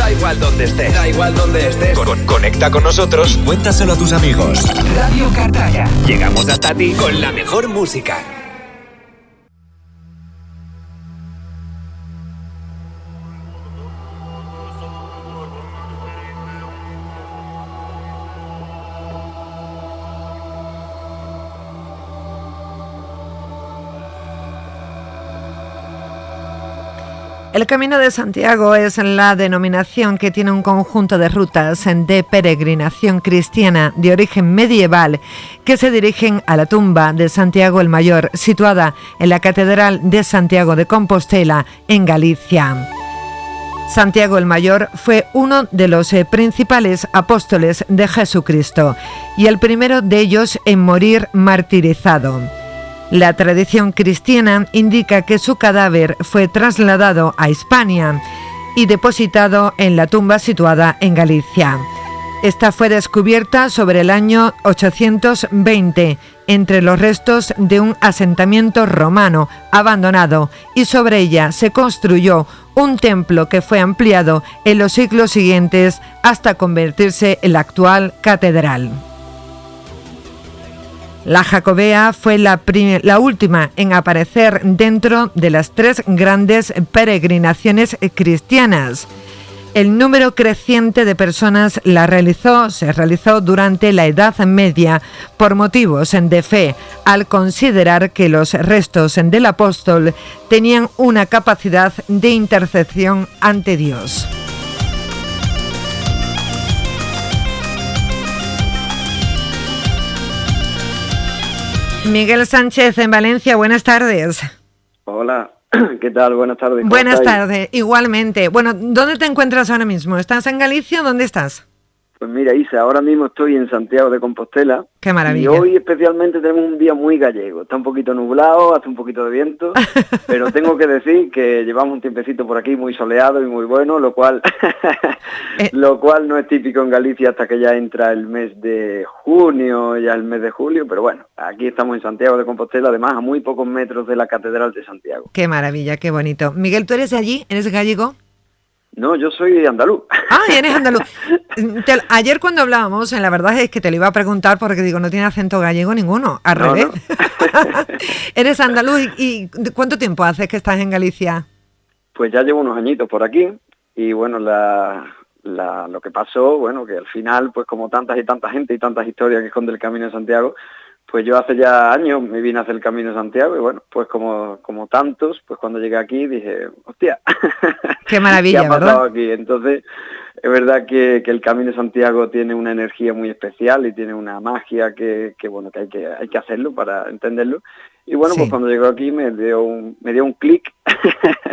Da igual donde estés, da igual donde estés. Conecta con nosotros y cuéntaselo a tus amigos. Radio Cartaya. Llegamos hasta ti con la mejor música. El Camino de Santiago es la denominación que tiene un conjunto de rutas de peregrinación cristiana de origen medieval que se dirigen a la tumba de Santiago el Mayor, situada en la Catedral de Santiago de Compostela, en Galicia. Santiago el Mayor fue uno de los principales apóstoles de Jesucristo y el primero de ellos en morir martirizado. La tradición cristiana indica que su cadáver fue trasladado a Hispania y depositado en la tumba situada en Galicia. Esta fue descubierta sobre el año 820 entre los restos de un asentamiento romano abandonado y sobre ella se construyó un templo que fue ampliado en los siglos siguientes hasta convertirse en la actual catedral. La Jacobea fue la última en aparecer dentro de las 3 grandes peregrinaciones cristianas. El número creciente de personas se realizó durante la Edad Media por motivos de fe, al considerar que los restos del apóstol tenían una capacidad de intercesión ante Dios. Miguel Sánchez en Valencia, buenas tardes. Hola, ¿qué tal? Buenas tardes. Buenas tardes, igualmente. Bueno, ¿dónde te encuentras ahora mismo? ¿Estás en Galicia o dónde estás? Pues mira, Isa, ahora mismo estoy en Santiago de Compostela. ¡Qué maravilla! Y hoy especialmente tenemos un día muy gallego. Está un poquito nublado, hace un poquito de viento, pero tengo que decir que llevamos un tiempecito por aquí muy soleado y muy bueno, lo cual no es típico en Galicia hasta que ya entra el mes de junio, ya el mes de julio, pero bueno, aquí estamos en Santiago de Compostela, además a muy pocos metros de la Catedral de Santiago. ¡Qué maravilla, qué bonito! Miguel, ¿tú eres de allí? ¿Eres gallego? No, yo soy andaluz. Ah, eres andaluz. Ayer cuando hablábamos, la verdad es que te lo iba a preguntar porque digo, no tiene acento gallego ninguno, al revés. No. Eres andaluz y ¿cuánto tiempo hace que estás en Galicia? Pues ya llevo unos añitos por aquí y bueno, lo que pasó, bueno, que al final, pues como tanta gente y tantas historias que esconde el Camino de Santiago, pues yo hace ya años me vine a hacer el Camino de Santiago y bueno, pues como tantos, pues cuando llegué aquí dije, hostia, qué maravilla, ¿qué ha pasado ¿verdad? aquí? Entonces, es verdad que el Camino de Santiago tiene una energía muy especial y tiene una magia que bueno, que hay que hacerlo para entenderlo. Y bueno, sí. Pues cuando llegó aquí me dio un clic.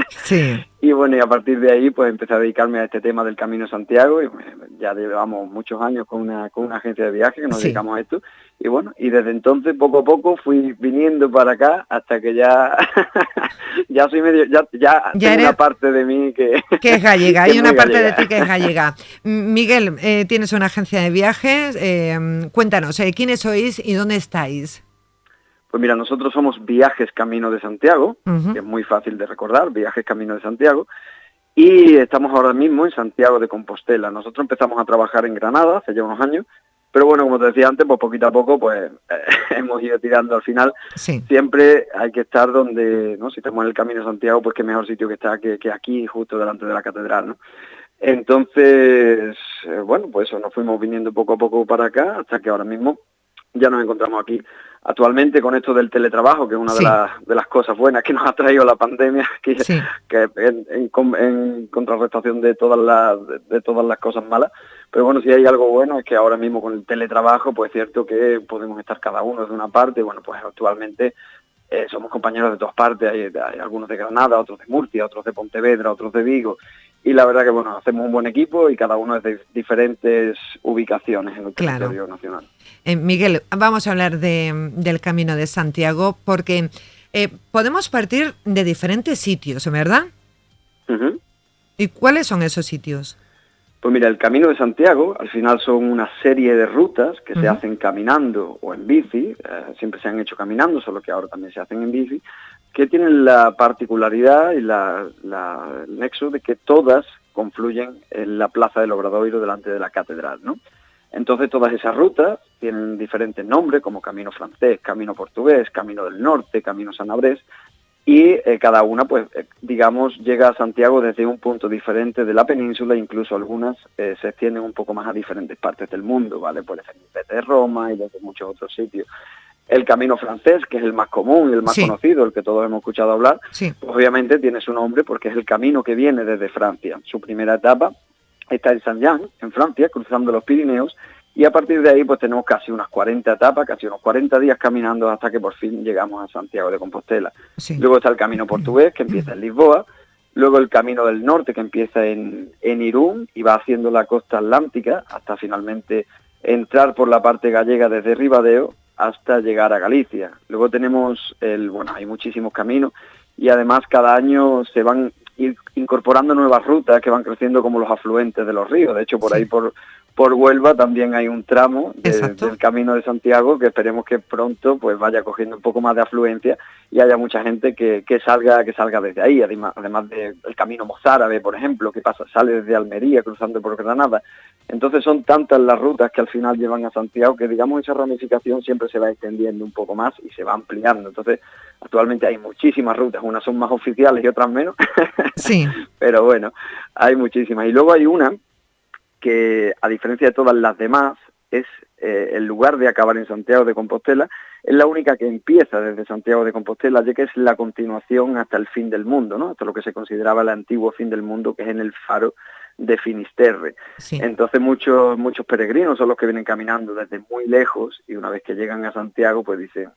Sí. Y bueno, y a partir de ahí pues empecé a dedicarme a este tema del Camino de Santiago y ya llevamos muchos años con una agencia de viaje que nos dedicamos a esto. Y bueno, y desde entonces poco a poco fui viniendo para acá hasta que ya soy medio, ya tengo una parte de mí que es gallega, hay una parte gallega. de ti que es gallega. Miguel, tienes una agencia de viajes, cuéntanos, ¿quiénes sois y dónde estáis? Pues mira, nosotros somos Viajes Camino de Santiago, que es muy fácil de recordar, Viajes Camino de Santiago, y estamos ahora mismo en Santiago de Compostela. Nosotros empezamos a trabajar en Granada hace ya unos años, pero bueno, como te decía antes, pues poquito a poco pues hemos ido tirando al final. Sí. Siempre hay que estar donde, ¿no? Si estamos en el Camino de Santiago, pues qué mejor sitio que estar que aquí, justo delante de la catedral, ¿no? Entonces, bueno, pues eso, nos fuimos viniendo poco a poco para acá, hasta que ahora mismo ya nos encontramos aquí. Actualmente con esto del teletrabajo, que es una de las cosas buenas que nos ha traído la pandemia, que en contrarrestación de todas las cosas malas. Pero bueno, si hay algo bueno es que ahora mismo con el teletrabajo, pues es cierto que podemos estar cada uno de una parte. Bueno, pues actualmente somos compañeros de todas partes, hay algunos de Granada, otros de Murcia, otros de Pontevedra, otros de Vigo. Y la verdad que bueno, hacemos un buen equipo y cada uno es de diferentes ubicaciones en el territorio nacional. Miguel, vamos a hablar del Camino de Santiago porque podemos partir de diferentes sitios, ¿verdad? Uh-huh. ¿Y cuáles son esos sitios? Pues mira, el Camino de Santiago al final son una serie de rutas que se hacen caminando o en bici, siempre se han hecho caminando, solo que ahora también se hacen en bici, que tienen la particularidad y el nexo de que todas confluyen en la plaza del Obradoiro delante de la catedral, ¿no? Entonces todas esas rutas tienen diferentes nombres, como Camino Francés, Camino Portugués, Camino del Norte, Camino Sanabrés, y cada una, pues, digamos, llega a Santiago desde un punto diferente de la península, incluso algunas se extienden un poco más a diferentes partes del mundo, ¿vale? Por ejemplo, desde Roma y desde muchos otros sitios. El Camino Francés, que es el más común y el más conocido, el que todos hemos escuchado hablar, pues obviamente tiene su nombre porque es el camino que viene desde Francia. Su primera etapa está en Saint-Jean, en Francia, cruzando los Pirineos, y a partir de ahí pues tenemos casi unas 40 etapas, casi unos 40 días caminando hasta que por fin llegamos a Santiago de Compostela. Luego está el Camino Portugués, que empieza en Lisboa, luego el Camino del Norte, que empieza en Irún y va haciendo la costa atlántica hasta finalmente entrar por la parte gallega desde Ribadeo hasta llegar a Galicia. Luego tenemos hay muchísimos caminos y además cada año se van incorporando nuevas rutas que van creciendo como los afluentes de los ríos. De hecho, por ahí por Huelva también hay un tramo del Camino de Santiago que esperemos que pronto pues vaya cogiendo un poco más de afluencia y haya mucha gente que salga desde ahí, además del Camino Mozárabe, por ejemplo, que sale desde Almería cruzando por Granada. Entonces son tantas las rutas que al final llevan a Santiago que, digamos, esa ramificación siempre se va extendiendo un poco más y se va ampliando. Entonces, actualmente hay muchísimas rutas, unas son más oficiales y otras menos, pero bueno, hay muchísimas. Y luego hay una que, a diferencia de todas las demás, es el lugar de acabar en Santiago de Compostela, es la única que empieza desde Santiago de Compostela, ya que es la continuación hasta el fin del mundo, ¿no? Hasta lo que se consideraba el antiguo fin del mundo, que es en el faro de Finisterre. Entonces muchos peregrinos son los que vienen caminando desde muy lejos y una vez que llegan a Santiago pues dicen,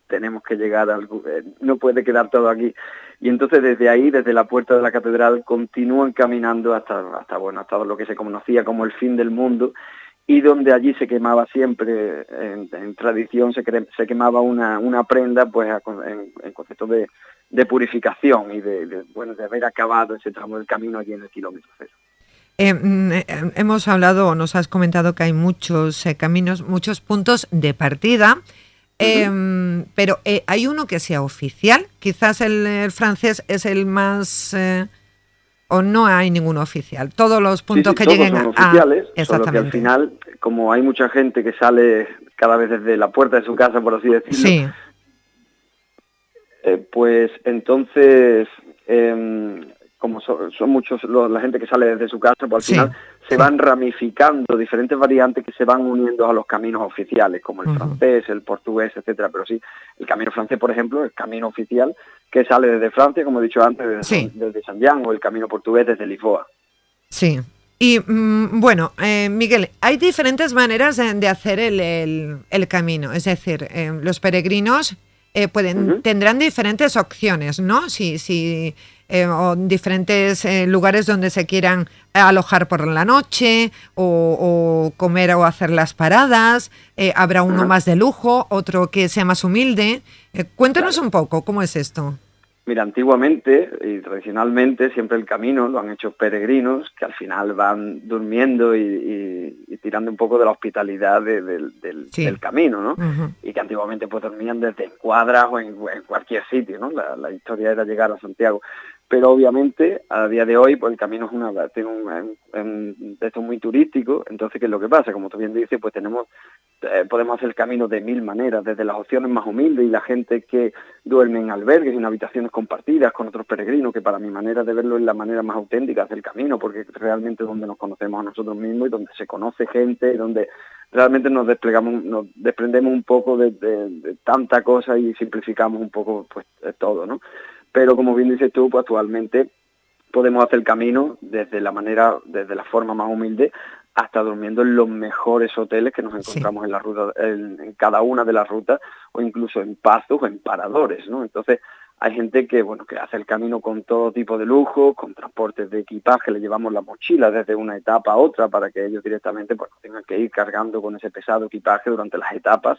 tenemos que llegar a algo, no puede quedar todo aquí. Y entonces desde ahí, desde la puerta de la catedral, continúan caminando hasta lo que se conocía como el fin del mundo, y donde allí se quemaba siempre, en tradición, se quemaba una prenda pues en concepto de purificación y de haber acabado ese tramo del camino allí en el kilómetro cero. Hemos hablado, nos has comentado que hay muchos caminos, muchos puntos de partida, pero hay uno que sea oficial. Quizás el francés es el más... ¿O no hay ninguno oficial? Todos los puntos que lleguen son oficiales, solo que al final, como hay mucha gente que sale cada vez desde la puerta de su casa, por así decirlo, pues entonces, como son muchos la gente que sale desde su casa, pues al final se van ramificando diferentes variantes que se van uniendo a los caminos oficiales, como el francés, el portugués, etcétera. Pero sí, el camino francés, por ejemplo, el camino oficial que sale desde Francia, como he dicho antes, desde Saint-Jean, o el camino portugués desde Lisboa. Sí. Y Miguel, hay diferentes maneras de hacer el camino, es decir, los peregrinos tendrán diferentes opciones, ¿no? O diferentes lugares donde se quieran alojar por la noche o comer o hacer las paradas. Habrá uno más de lujo, otro que sea más humilde. Cuéntanos un poco, ¿cómo es esto? Mira, antiguamente y tradicionalmente siempre el camino lo han hecho peregrinos que al final van durmiendo y tirando un poco de la hospitalidad del camino, ¿no? Y que antiguamente pues dormían desde cuadras o en cualquier sitio, ¿no? La historia era llegar a Santiago. Pero obviamente a día de hoy pues el camino es tiene un texto muy turístico. Entonces, ¿qué es lo que pasa? Como tú bien dices, pues podemos hacer el camino de mil maneras, desde las opciones más humildes y la gente que duerme en albergues y en habitaciones compartidas con otros peregrinos, que para mi manera de verlo es la manera más auténtica de hacer el camino, porque realmente es donde nos conocemos a nosotros mismos y donde se conoce gente, y donde realmente nos desprendemos un poco de tanta cosa y simplificamos un poco pues todo, ¿no? Pero como bien dices tú, pues actualmente podemos hacer el camino desde la forma más humilde hasta durmiendo en los mejores hoteles que nos encontramos en la ruta, en cada una de las rutas, o incluso en pazos o en paradores, ¿no? Entonces hay gente que hace el camino con todo tipo de lujo, con transportes de equipaje, le llevamos la mochila desde una etapa a otra para que ellos directamente pues no tengan que ir cargando con ese pesado equipaje durante las etapas,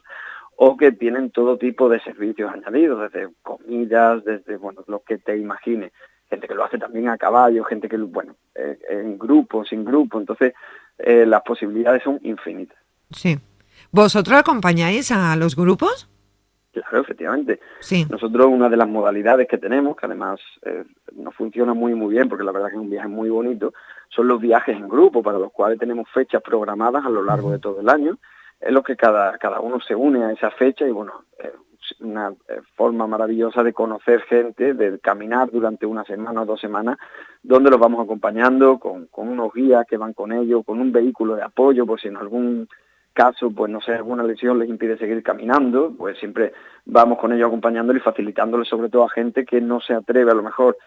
o que tienen todo tipo de servicios añadidos, desde comidas, desde lo que te imagines. Gente que lo hace también a caballo, gente que en grupo, sin grupo. Entonces las posibilidades son infinitas. Sí. ¿Vosotros acompañáis a los grupos? Claro, efectivamente. Sí. Nosotros una de las modalidades que tenemos, que además nos funciona muy bien, porque la verdad que es un viaje muy bonito, son los viajes en grupo, para los cuales tenemos fechas programadas a lo largo de todo el año, en los que cada uno se une a esa fecha y bueno, una forma maravillosa de conocer gente, de caminar durante una semana o 2 semanas, donde los vamos acompañando con unos guías que van con ellos, con un vehículo de apoyo, por si en algún caso, pues no sé, alguna lesión les impide seguir caminando, pues siempre vamos con ellos acompañándoles y facilitándoles sobre todo a gente que no se atreve a lo mejor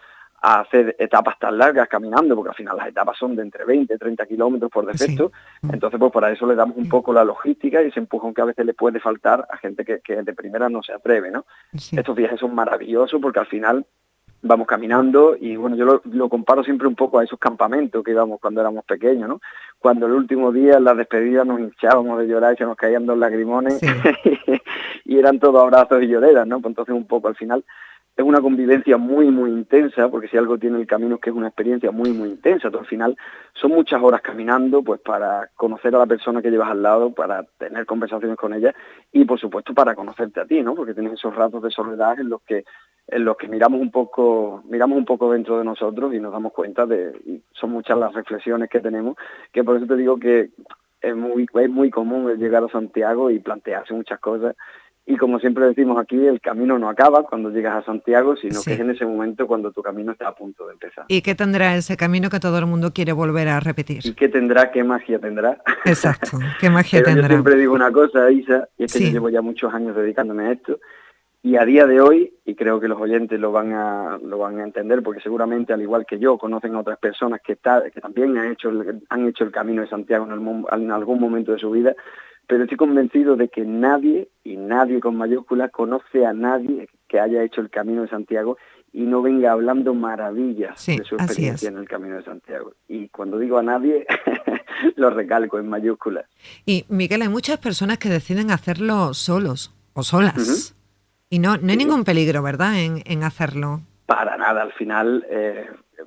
a hacer etapas tan largas caminando, porque al final las etapas son de entre 20 y 30 kilómetros por defecto, entonces pues para eso le damos un poco la logística y ese empujón que a veces le puede faltar a gente que de primera no se atreve, ¿no? Sí. Estos viajes son maravillosos porque al final vamos caminando y bueno, yo lo comparo siempre un poco a esos campamentos que íbamos cuando éramos pequeños, ¿no? Cuando el último día en la despedida nos hinchábamos de llorar y se nos caían 2 lagrimones y eran todos abrazos y lloreras, ¿no? Pues entonces un poco al final es una convivencia muy intensa, porque si algo tiene el camino es que es una experiencia muy intensa. Entonces, al final son muchas horas caminando pues para conocer a la persona que llevas al lado, para tener conversaciones con ella y por supuesto para conocerte a ti, ¿no? Porque tienes esos ratos de soledad en los que miramos un poco dentro de nosotros y nos damos cuenta y son muchas las reflexiones que tenemos, que por eso te digo que es muy común el llegar a Santiago y plantearse muchas cosas. Y como siempre decimos aquí, el camino no acaba cuando llegas a Santiago, sino que es en ese momento cuando tu camino está a punto de empezar. ¿Y qué tendrá ese camino que todo el mundo quiere volver a repetir? ¿Y qué tendrá? ¿Qué magia tendrá? Exacto, ¿qué magia tendrá? Yo siempre digo una cosa, Isa, y es que yo llevo ya muchos años dedicándome a esto, y a día de hoy, y creo que los oyentes lo van a entender, porque seguramente al igual que yo conocen a otras personas que también han hecho el camino de Santiago en algún momento de su vida, pero estoy convencido de que nadie, y nadie con mayúsculas, conoce a nadie que haya hecho el Camino de Santiago y no venga hablando maravillas de su experiencia en el Camino de Santiago. Y cuando digo a nadie, lo recalco en mayúsculas. Y Miguel, hay muchas personas que deciden hacerlo solos o solas. Y no hay ningún peligro, ¿verdad?, en hacerlo. Para nada, al final...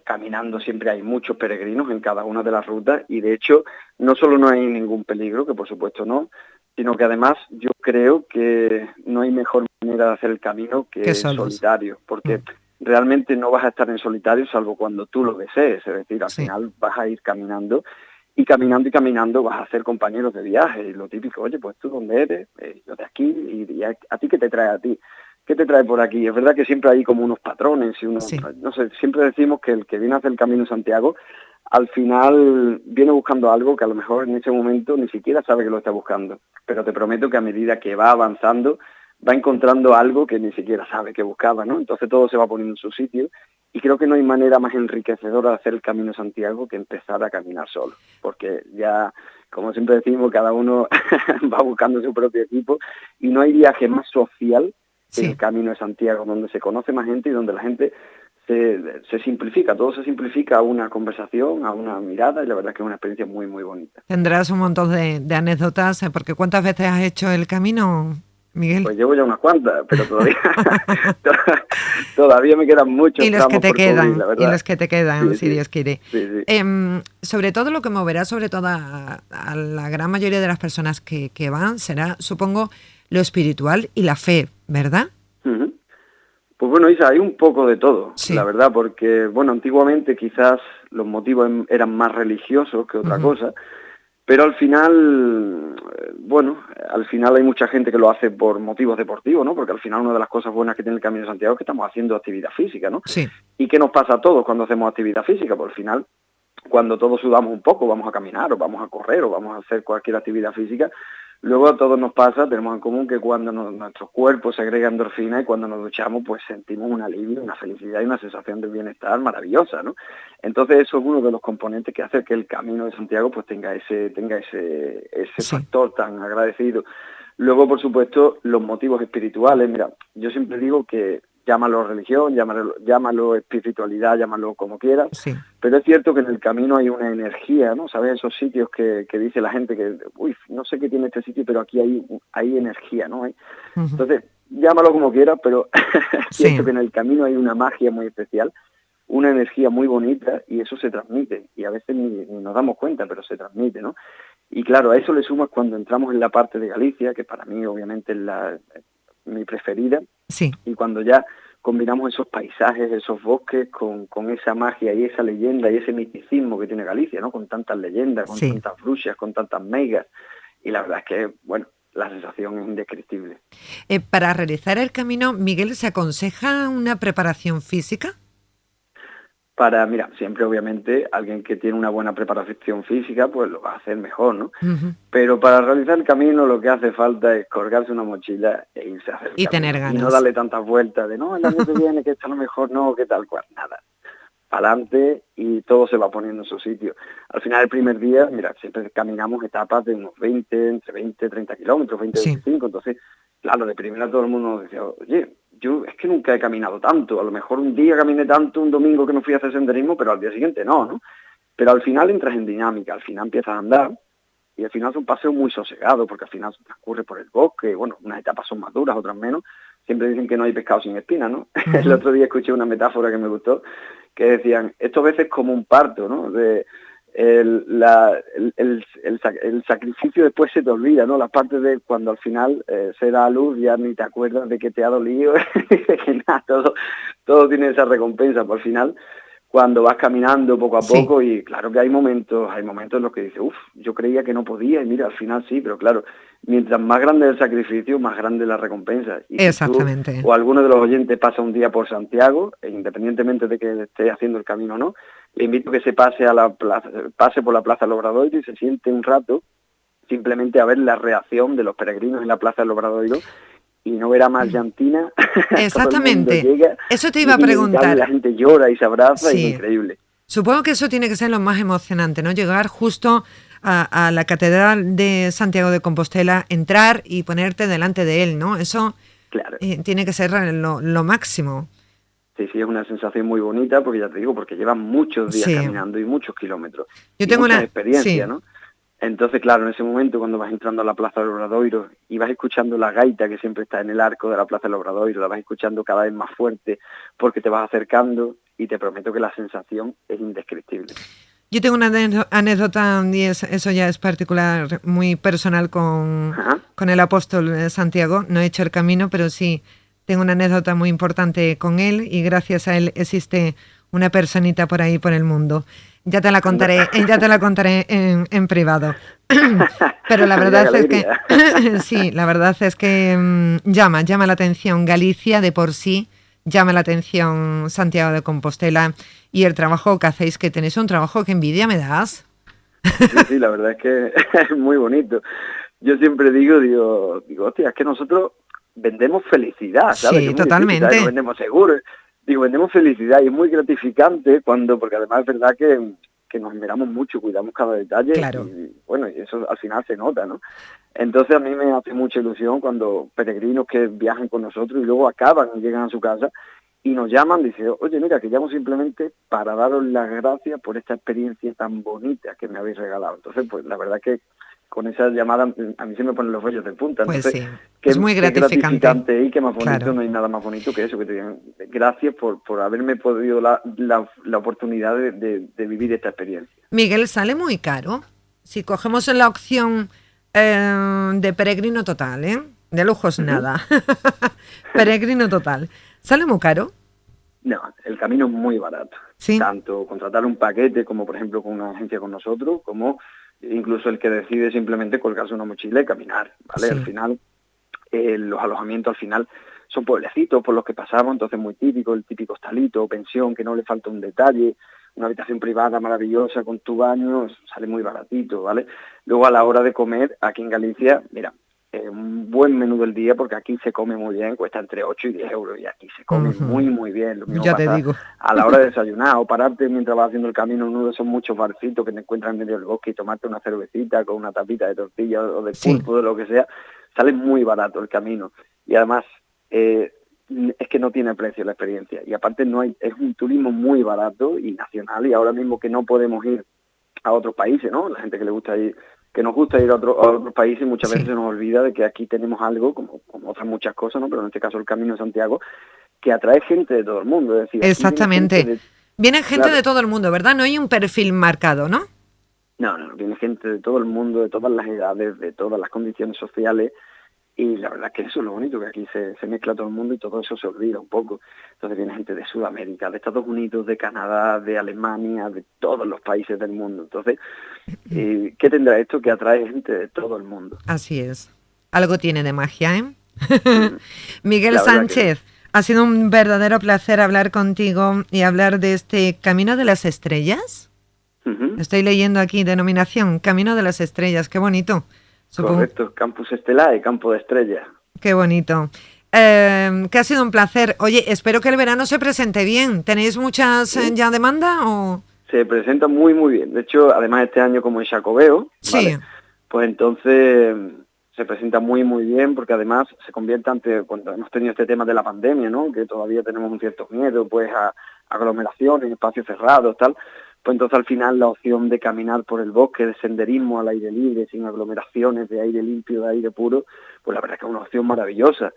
caminando siempre hay muchos peregrinos en cada una de las rutas y de hecho no solo no hay ningún peligro, que por supuesto no, sino que además yo creo que no hay mejor manera de hacer el camino que solitario, porque realmente no vas a estar en solitario salvo cuando tú lo desees, es decir, al final vas a ir caminando y caminando vas a ser compañeros de viaje y lo típico, oye, pues tú dónde eres, yo de aquí y a ti qué te trae a ti. ¿Qué te trae por aquí? Es verdad que siempre hay como unos patrones y no sé, siempre decimos que el que viene a hacer el Camino de Santiago al final viene buscando algo que a lo mejor en ese momento ni siquiera sabe que lo está buscando, pero te prometo que a medida que va avanzando va encontrando algo que ni siquiera sabe que buscaba, ¿no? Entonces todo se va poniendo en su sitio y creo que no hay manera más enriquecedora de hacer el Camino de Santiago que empezar a caminar solo, porque ya, como siempre decimos, cada uno va buscando su propio equipo y no hay viaje más social el Camino de Santiago, donde se conoce más gente y donde la gente se simplifica, todo se simplifica a una conversación, a una mirada, y la verdad es que es una experiencia muy bonita. Tendrás un montón de anécdotas, porque ¿cuántas veces has hecho el camino, Miguel? Pues llevo ya unas cuantas, pero todavía me quedan muchos. Y los que te quedan, cubrir, y los que te quedan, si Dios quiere. Sí. Sobre todo lo que moverá sobre todo a la gran mayoría de las personas que van será, supongo, lo espiritual y la fe, ¿verdad? Uh-huh. Pues bueno, Isa, hay un poco de todo, la verdad, porque, bueno, antiguamente quizás los motivos eran más religiosos que otra cosa, pero al final, hay mucha gente que lo hace por motivos deportivos, ¿no? Porque al final una de las cosas buenas que tiene el Camino de Santiago es que estamos haciendo actividad física, ¿no? Sí. ¿Y qué nos pasa a todos cuando hacemos actividad física? Pues al final, cuando todos sudamos un poco, vamos a caminar, o vamos a correr, o vamos a hacer cualquier actividad física, luego a todos nos pasa, tenemos en común que cuando nuestros cuerpos segregan endorfina y cuando nos duchamos pues sentimos un alivio, una felicidad y una sensación de bienestar maravillosa, ¿no? Entonces eso es uno de los componentes que hace que el Camino de Santiago pues tenga ese factor tan agradecido. Luego, por supuesto, los motivos espirituales. Mira, yo siempre digo que llámalo religión, llámalo espiritualidad, llámalo como quieras, pero es cierto que en el camino hay una energía, ¿no? ¿Sabes? Esos sitios que dice la gente que, no sé qué tiene este sitio, pero aquí hay energía, ¿no? Entonces, llámalo como quieras, pero es cierto que en el camino hay una magia muy especial, una energía muy bonita y eso se transmite, y a veces ni nos damos cuenta, pero se transmite, ¿no? Y claro, a eso le sumas cuando entramos en la parte de Galicia, que para mí obviamente es mi preferida. Sí. Y cuando ya combinamos esos paisajes, esos bosques, con esa magia y esa leyenda y ese misticismo que tiene Galicia, ¿no? Con tantas leyendas, con tantas bruxas, con tantas meigas. Y la verdad es que, bueno, la sensación es indescriptible. Para realizar el camino, Miguel, ¿se aconseja una preparación física? Mira, siempre obviamente alguien que tiene una buena preparación física, pues lo va a hacer mejor, ¿no? Uh-huh. Pero para realizar el camino lo que hace falta es colgarse una mochila e irse a hacer el camino. Tener ganas. Y no darle tantas vueltas de, no, el año que viene, que está lo mejor, no, que tal cual, nada. Adelante y todo se va poniendo en su sitio. Al final, el primer día, mira, siempre caminamos etapas de unos entre 20 y 30 kilómetros, 20 y 25, entonces, claro, de primera todo el mundo nos decía, oye, yo es que nunca he caminado tanto, a lo mejor un día caminé tanto, un domingo que me fui a hacer senderismo, pero al día siguiente no. Pero al final entras en dinámica, al final empiezas a andar, y al final es un paseo muy sosegado, porque al final se transcurre por el bosque, bueno, unas etapas son más duras, otras menos. Siempre dicen que no hay pescado sin espina, ¿no? Uh-huh. El otro día escuché una metáfora que me gustó, que decían, esto a veces es como un parto, ¿no? El sacrificio después se te olvida, ¿no? Las partes de cuando al final se da a luz ya ni te acuerdas de que te ha dolido, de que nada, todo tiene esa recompensa por el final, cuando vas caminando poco a poco. Y claro que hay momentos en los que dices, yo creía que no podía y mira, al final sí, pero claro, mientras más grande el sacrificio, más grande la recompensa. Y exactamente. Si tú, o alguno de los oyentes pasa un día por Santiago, independientemente de que esté haciendo el camino o no, le invito a que se pase por la Plaza del Obradoiro y se siente un rato simplemente a ver la reacción de los peregrinos en la Plaza del Obradoiro. Y no verá más llantina. Exactamente. Llega, eso te iba a preguntar. La gente llora y se abraza, y es increíble. Supongo que eso tiene que ser lo más emocionante, ¿no? Llegar justo a la Catedral de Santiago de Compostela, entrar y ponerte delante de él, ¿no? Eso claro. Tiene que ser lo máximo. Sí, es una sensación muy bonita, porque ya te digo, porque llevan muchos días caminando y muchos kilómetros. Yo tengo mucha experiencia, sí. ¿no? Entonces, claro, en ese momento cuando vas entrando a la Plaza del Obradoiro y vas escuchando la gaita que siempre está en el arco de la Plaza del Obradoiro, la vas escuchando cada vez más fuerte porque te vas acercando, y te prometo que la sensación es indescriptible. Yo tengo una anécdota, y eso ya es particular, muy personal con el apóstol Santiago. No he hecho el camino, pero sí tengo una anécdota muy importante con él, y gracias a él existe una personita por ahí por el mundo. Ya te la contaré en privado. Pero la verdad es que sí, la verdad es que llama la atención Galicia de por sí, llama la atención Santiago de Compostela, y el trabajo que hacéis, que tenéis un trabajo que envidia me das. Sí, la verdad es que es muy bonito. Yo siempre digo, hostia, es que nosotros vendemos felicidad, ¿sabes? Sí, totalmente. Difícil, no vendemos seguros. Vendemos felicidad, y es muy gratificante porque además es verdad que nos esmeramos mucho, cuidamos cada detalle. Claro. Y bueno, y eso al final se nota, ¿no? Entonces a mí me hace mucha ilusión cuando peregrinos que viajan con nosotros y luego acaban y llegan a su casa y nos llaman, dicen, oye, mira, que llamo simplemente para daros las gracias por esta experiencia tan bonita que me habéis regalado. Entonces, pues la verdad que con esa llamada a mí se me ponen los vellos de punta. Entonces, pues sí, es muy gratificante. Y que más bonito, no hay nada más bonito que eso, que te digan gracias por haberme podido la oportunidad de vivir esta experiencia. Miguel, ¿sale muy caro? Si cogemos la opción de peregrino total, de lujos nada, peregrino total, ¿sale muy caro? No, el camino es muy barato. ¿Sí? Tanto contratar un paquete como, por ejemplo, con una agencia con nosotros, como incluso el que decide simplemente colgarse una mochila y caminar, ¿vale? Sí. Al final, los alojamientos al final son pueblecitos por los que pasamos, entonces muy típico, el típico hostalito o pensión, que no le falta un detalle, una habitación privada maravillosa con tu baño, sale muy baratito, ¿vale? Luego a la hora de comer, aquí en Galicia, mira, un buen menú del día, porque aquí se come muy bien, cuesta entre 8 y 10 euros, y aquí se come muy, muy bien. Lo mismo ya te digo. A la hora de desayunar, o pararte mientras vas haciendo el camino en uno de esos muchos barcitos que te encuentras en medio del bosque y tomarte una cervecita con una tapita de tortilla o de pulpo, de lo que sea, sale muy barato el camino. Y además, es que no tiene precio la experiencia. Y aparte es un turismo muy barato y nacional, y ahora mismo que no podemos ir a otros países, ¿no? La gente que le gusta ir, que nos gusta ir a otros países, muchas veces se nos olvida de que aquí tenemos algo, como otras muchas cosas, ¿no? Pero en este caso el Camino de Santiago, que atrae gente de todo el mundo. Es decir, exactamente. Viene gente de todo el mundo, ¿verdad? No hay un perfil marcado, ¿no? No, viene gente de todo el mundo, de todas las edades, de todas las condiciones sociales, Y la verdad es que eso es lo bonito, que aquí se mezcla todo el mundo y todo eso se olvida un poco. Entonces viene gente de Sudamérica, de Estados Unidos, de Canadá, de Alemania, de todos los países del mundo. Entonces, ¿qué tendrá esto? Que atrae gente de todo el mundo. Así es. Algo tiene de magia, ¿eh? Miguel Sánchez, ha sido un verdadero placer hablar contigo y hablar de este Camino de las Estrellas. Estoy leyendo aquí, denominación, Camino de las Estrellas, qué bonito. Correcto, Campus Stellae, Campo de Estrellas. Qué bonito. Que ha sido un placer. Oye, espero que el verano se presente bien. ¿Tenéis muchas ya demanda o...? Se presenta muy, muy bien. De hecho, además este año como es Xacobeo, ¿vale? Sí. Pues entonces se presenta muy, muy bien, porque además se convierte cuando hemos tenido este tema de la pandemia, ¿no? Que todavía tenemos un cierto miedo, pues a aglomeraciones, espacios cerrados, tal. Pues entonces al final la opción de caminar por el bosque, de senderismo al aire libre, sin aglomeraciones, de aire limpio, de aire puro, pues la verdad es que es una opción maravillosa.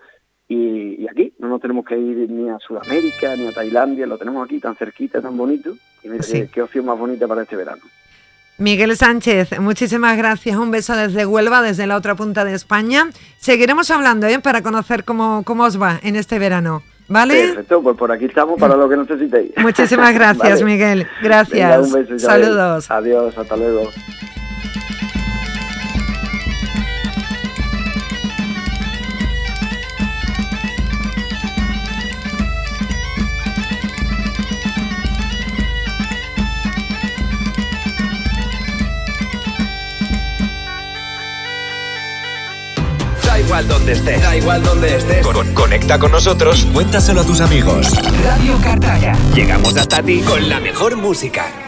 Y aquí no nos tenemos que ir ni a Sudamérica, ni a Tailandia, lo tenemos aquí tan cerquita, tan bonito. Y mira, sí, qué opción más bonita para este verano. Miguel Sánchez, muchísimas gracias. Un beso desde Huelva, desde la otra punta de España. Seguiremos hablando para conocer cómo os va en este verano. ¿Vale? Perfecto, pues por aquí estamos para lo que necesitéis. Muchísimas gracias, ¿vale? Miguel. Gracias. Venga, un beso, saludos. Adiós, hasta luego. Da igual donde estés. Conecta con nosotros y cuéntaselo a tus amigos. Radio Cartaya. Llegamos hasta ti con la mejor música.